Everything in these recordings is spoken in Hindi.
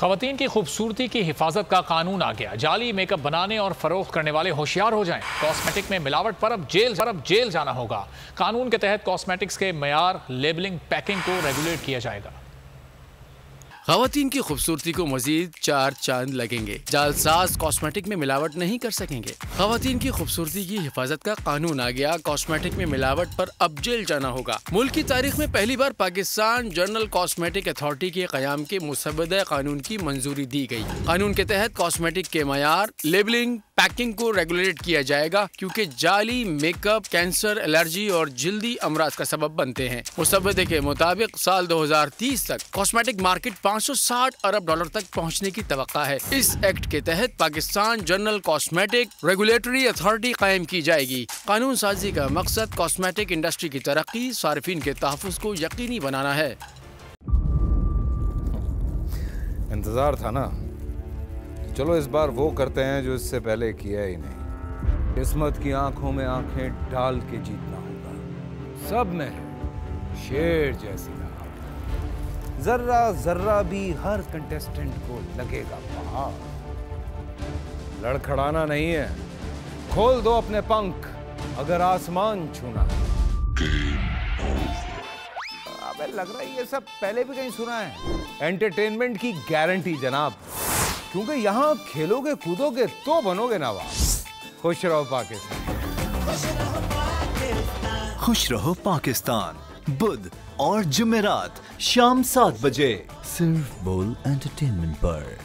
खवातीन की खूबसूरती की हिफाजत का कानून आ गया। जाली मेकअप बनाने और फरोख्त करने वाले होशियार हो जाएं। कॉस्मेटिक में मिलावट पर अब जेल जाना होगा। कानून के तहत कॉस्मेटिक्स के मयार, लेबलिंग, पैकिंग को रेगुलेट किया जाएगा। खवातीन की खूबसूरती को मजीद 4 चांद लगेंगे। जालसाज कॉस्मेटिक में मिलावट नहीं कर सकेंगे। खवातीन की खूबसूरती की हिफाजत का कानून आ गया। कॉस्मेटिक में मिलावट पर अब जेल जाना होगा। मुल्क की तारीख में पहली बार पाकिस्तान जनरल कॉस्मेटिक अथॉरिटी के क़याम के मुसव्वदा कानून की मंजूरी दी गई। कानून के तहत कॉस्मेटिक के मयार, लेबलिंग, पैकिंग को रेगुलेट किया जाएगा, क्योंकि जाली मेकअप कैंसर, एलर्जी और जल्दी अमराज का सबब बनते हैं। मुसव्वदे के मुताबिक साल 2030 तक कॉस्मेटिक मार्केट 560 अरब डॉलर तक पहुंचने की तवक्का है। इस एक्ट के तहत Pakistan general cosmetic regulatory authority कायम की जाएगी। कानून साजी का मकसद कॉस्मेटिक इंडस्ट्री की तरक्की, सार्फिन के तहफ़्फ़ुज़ को यकीनी बनाना है। इंतजार था ना, चलो इस बार वो करते हैं जो इससे पहले किया ही नहीं। किस्मत की आंखों में आंखें डाल के जीतना होगा। सब में है शेर जैसी राह, जर्रा जर्रा भी हर कंटेस्टेंट को लगेगा पहाड़। लड़खड़ाना नहीं है, खोल दो अपने पंख अगर आसमान छूना है। अबे लग रहा है ये सब पहले भी कहीं सुना है। एंटरटेनमेंट की गारंटी जनाब, क्योंकि यहाँ खेलोगे कूदोगे तो बनोगे नवाब। खुश रहो पाकिस्तान। खुश रहो पाकिस्तान, बुध और जुमेरात शाम 7 बजे सिर्फ बोल एंटरटेनमेंट पर।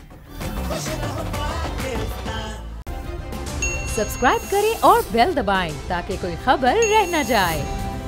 सब्सक्राइब करें और बेल दबाएं ताकि कोई खबर रह न जाए।